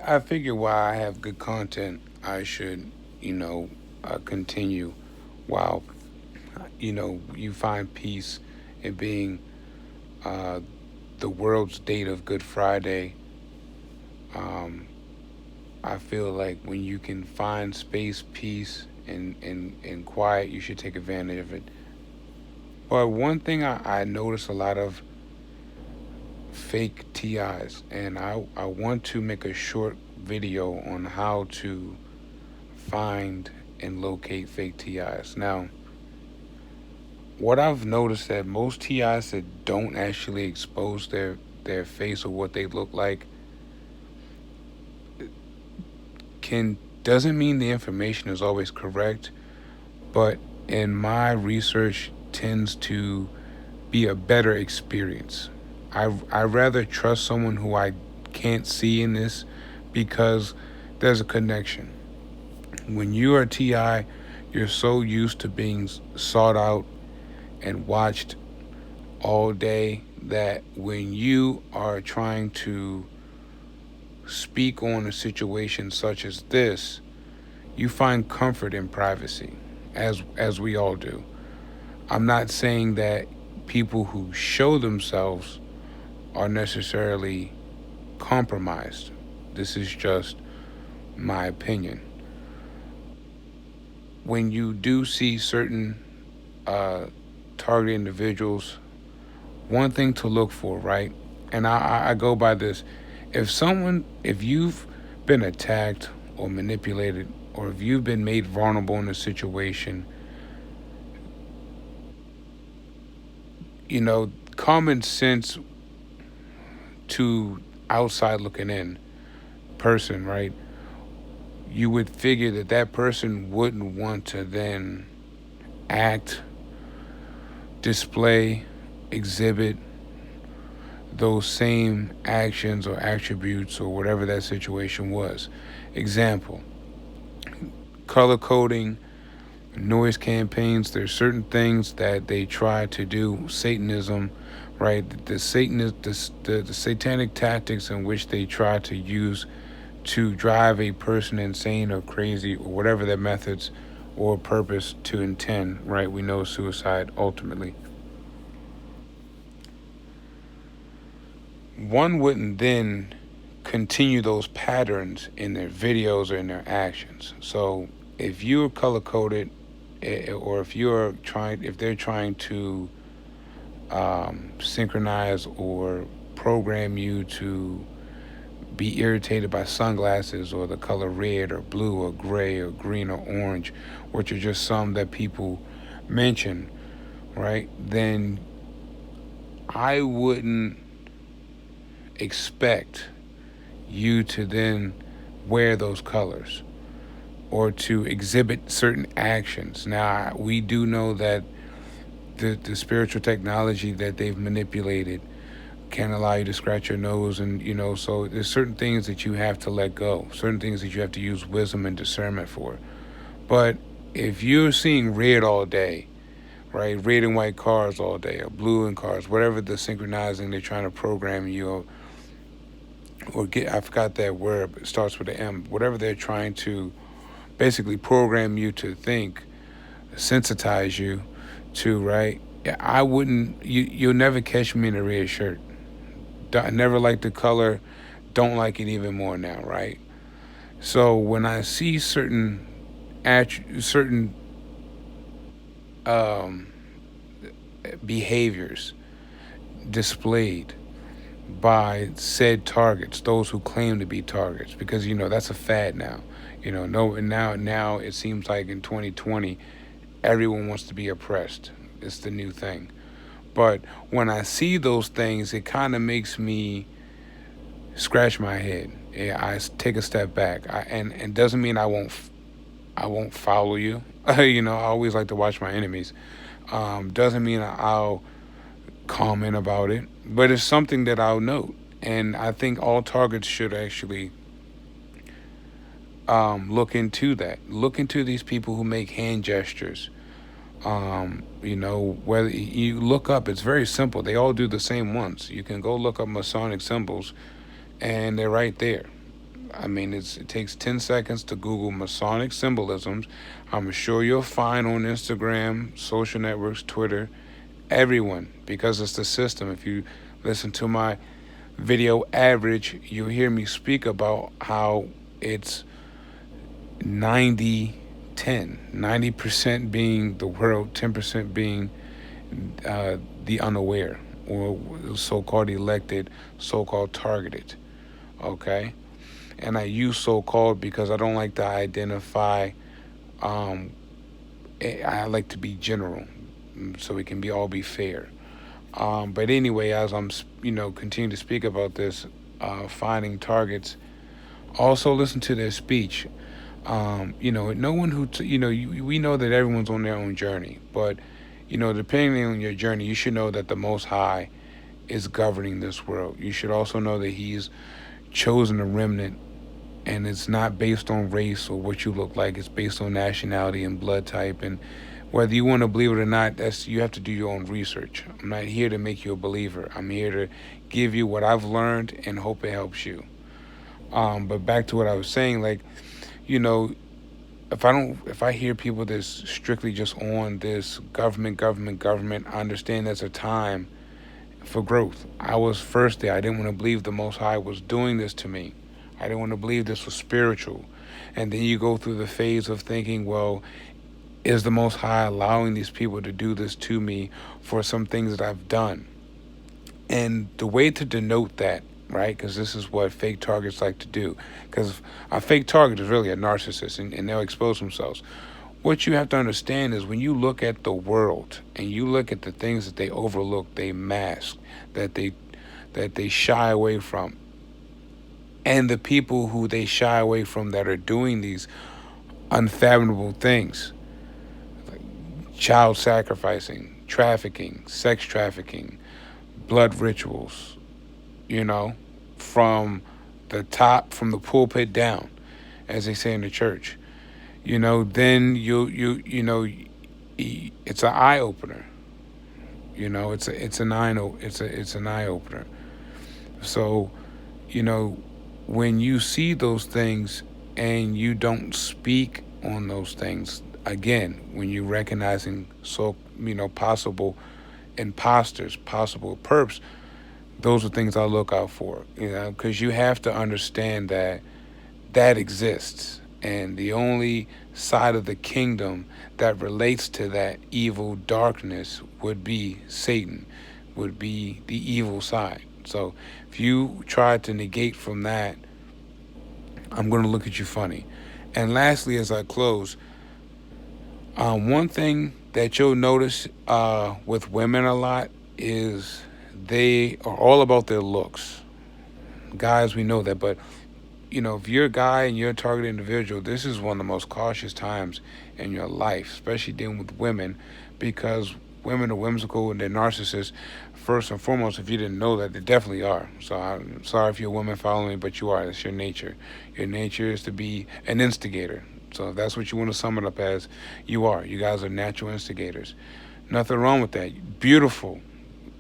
I figure while I have good content, I should, you know, continue while, you find peace in being uh, the world's date of Good Friday. Um, I feel like when you can find space, peace, and quiet, you should take advantage of it. But one thing I notice a lot of fake TIs, and I want to make a short video on how to find and locate fake TIs. Now, what I've noticed that most TIs that don't actually expose their face or what they look like can doesn't mean the information is always correct, but in my research tends to be a better experience. I rather trust someone who I can't see in this because there's a connection. When you are TI, you're so used to being sought out and watched all day that when you are trying to speak on a situation such as this, you find comfort in privacy, as we all do. I'm not saying that people who show themselves are necessarily compromised. This is just my opinion. When you do see certain uh, target individuals, one thing to look for, right? And I go by this. If you've been attacked or manipulated, or if you've been made vulnerable in a situation, common sense to outside looking in person, right? You would figure that that person wouldn't want to then act, display, exhibit those same actions or attributes or whatever that situation was. Example, color coding, noise campaigns. There's certain things that they try to do. Satanism, right? The satanic tactics in which they try to use to drive a person insane or crazy or whatever their methods or purpose to intend, right? We know suicide ultimately. One wouldn't then continue those patterns in their videos or in their actions. So if you're color coded, or if they're trying to synchronize or program you to be irritated by sunglasses or the color red or blue or gray or green or orange, which are just some that people mention, right? Then I wouldn't expect you to then wear those colors or to exhibit certain actions. Now, we do know that the spiritual technology that they've manipulated can allow you to scratch your nose, and so there's certain things that you have to let go, certain things that you have to use wisdom and discernment for. But if you're seeing red all day, right, red and white cars all day, or blue and cars, whatever the synchronizing they're trying to program you, or get, I forgot that word, but it starts with an M, whatever they're trying to basically program you to think, sensitize you to, right? Yeah, I wouldn't. You'll never catch me in a red shirt. I never liked the color. Don't like it even more now, right? So when I see certain um, behaviors displayed by said targets, those who claim to be targets, because that's a fad now. No, now it seems like in 2020, everyone wants to be oppressed. It's the new thing. But when I see those things, it kind of makes me scratch my head. Yeah, take a step back, and doesn't mean I won't follow you. I always like to watch my enemies. Doesn't mean I'll comment about it, but it's something that I'll note. And I think all targets should actually look into that. Look into these people who make hand gestures. Whether you look up, it's very simple. They all do the same ones. You can go look up Masonic symbols, and they're right there. I mean, it takes 10 seconds to Google Masonic symbolisms. I'm sure you'll find on Instagram, social networks, Twitter, everyone, because it's the system. If you listen to my video average, you'll hear me speak about how it's 90 10, 90% being the world, 10% being the unaware, or so-called elected, so-called targeted. Okay, and I use so-called because I don't like to identify. Um, I like to be general, so it can be all be fair. But anyway, as I'm continue to speak about this, finding targets. Also, listen to their speech. No one we know that everyone's on their own journey, but depending on your journey, you should know that the Most High is governing this world. You should also know that He's chosen a remnant, and it's not based on race or what you look like. It's based on nationality and blood type, and whether you want to believe it or not, that's you have to do your own research. I'm not here to make you a believer. I'm here to give you what I've learned and hope it helps you. But back to what I was saying, like, you know, if I hear people that's strictly just on this government, I understand there's a time for growth. I was first there. I didn't want to believe the Most High was doing this to me. I didn't want to believe this was spiritual. And then you go through the phase of thinking, well, is the Most High allowing these people to do this to me for some things that I've done? And the way to denote that, right, because this is what fake targets like to do, because a fake target is really a narcissist, and they'll expose themselves. What you have to understand is when you look at the world and you look at the things that they overlook, they mask, that they shy away from, and the people who they shy away from that are doing these unfathomable things, like child sacrificing, trafficking, sex trafficking, blood rituals, you know, from the top, from the pulpit down, as they say in the church. Then it's an eye opener. It's an eye opener. So, you know, when you see those things and you don't speak on those things, again, when you're recognizing possible imposters, possible perps, those are things I look out for, because you have to understand that that exists. And the only side of the kingdom that relates to that evil darkness would be Satan, would be the evil side. So if you try to negate from that, I'm going to look at you funny. And lastly, as I close, one thing that you'll notice with women a lot is they are all about their looks. Guys, we know that, but if you're a guy and you're a target individual, this is one of the most cautious times in your life, especially dealing with women, because women are whimsical and they're narcissists. First and foremost, if you didn't know that, they definitely are. So I'm sorry if you're a woman following me, but you are. That's your nature. Your nature is to be an instigator. So if that's what you want to sum it up as, you are. You guys are natural instigators. Nothing wrong with that. Beautiful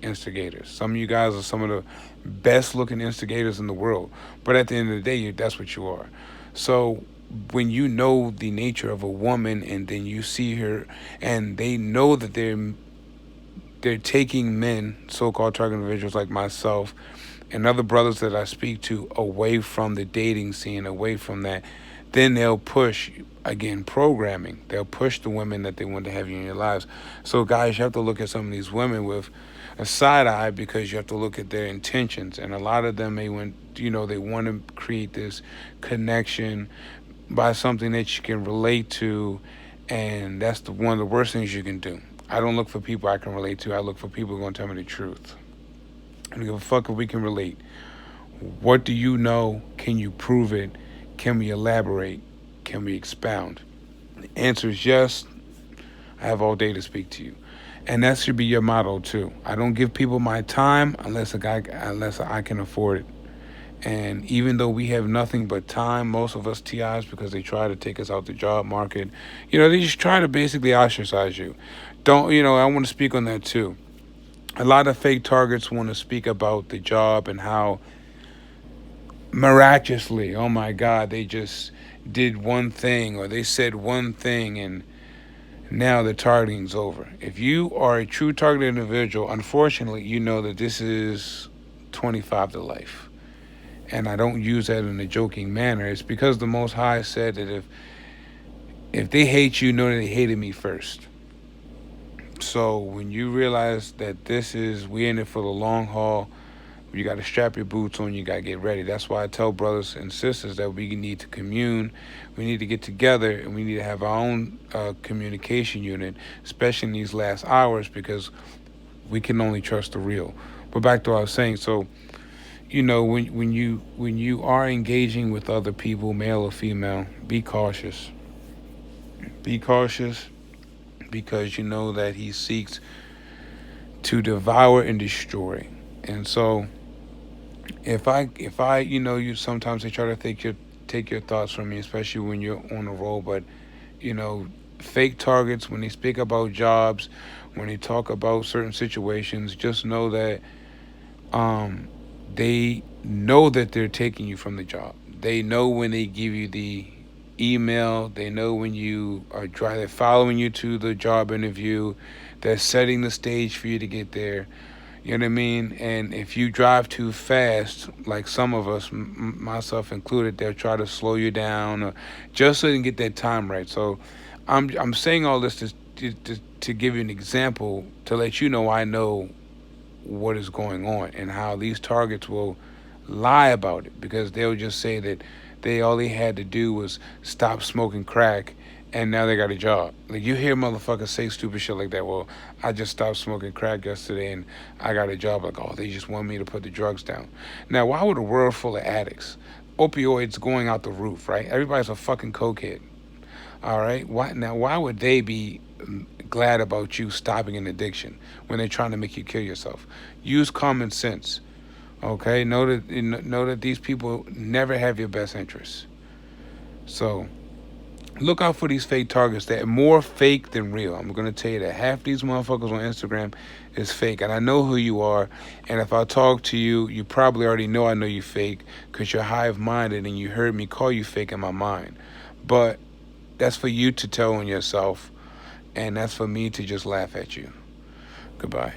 instigators. Some of you guys are some of the best looking instigators in the world. But at the end of the day, that's what you are. So when you know the nature of a woman and then you see her and they know that they're taking men, so-called target individuals like myself and other brothers that I speak to, away from the dating scene, away from that, then they'll push, again, programming. They'll push the women that they want to have you in your lives. So guys, you have to look at some of these women with a side eye, because you have to look at their intentions. And a lot of them they want to create this connection by something that you can relate to, and that's one of the worst things you can do. I don't look for people I can relate to. I look for people who are going to tell me the truth. I don't give a fuck if we can relate. What do you know? Can you prove it? Can we elaborate? Can we expound? The answer is yes. I have all day to speak to you. And that should be your motto too. I don't give people my time unless I can afford it. And even though we have nothing but time, most of us TIs, because they try to take us out the job market, they just try to basically ostracize you. I want to speak on that too. A lot of fake targets want to speak about the job and how miraculously, oh my God, they just did one thing or they said one thing and now the targeting's over. If you are a true targeted individual, unfortunately, you know that this is 25 to life. And I don't use that in a joking manner. It's because the Most High said that if they hate you, know that they hated me first. So when you realize that we in it for the long haul, you got to strap your boots on, you got to get ready. That's why I tell brothers and sisters that we need to commune, we need to get together, and we need to have our own communication unit, especially in these last hours, because we can only trust the real. But back to what I was saying, so when you are engaging with other people, male or female, be cautious. Be cautious because you know that he seeks to devour and destroy. And so if I you sometimes they try to take your thoughts from me, especially when you're on the roll, but you know, fake targets when they speak about jobs, when they talk about certain situations, just know that they know that they're taking you from the job. They know when they give you the email. They know when they're following you to the job interview. They're setting the stage for you to get there. You know what I mean? And if you drive too fast, like some of us, myself included, they'll try to slow you down, or just so they can get that time right. So, I'm saying all this to give you an example to let you know I know what is going on and how these targets will lie about it, because they'll just say that all they had to do was stop smoking crack and now they got a job. Like, you hear motherfuckers say stupid shit like that. Well, I just stopped smoking crack yesterday and I got a job. Like, oh, they just want me to put the drugs down. Now, why would a world full of addicts, opioids going out the roof, right? Everybody's a fucking cokehead. All right. Why would they be glad about you stopping an addiction when they're trying to make you kill yourself? Use common sense. Okay. Know that these people never have your best interests. So look out for these fake targets. They're more fake than real. I'm gonna tell you that half these motherfuckers on Instagram is fake, and I know who you are. And if I talk to you, you probably already know I know you fake because you're hive-minded and you heard me call you fake in my mind. But that's for you to tell on yourself, and that's for me to just laugh at you. Goodbye.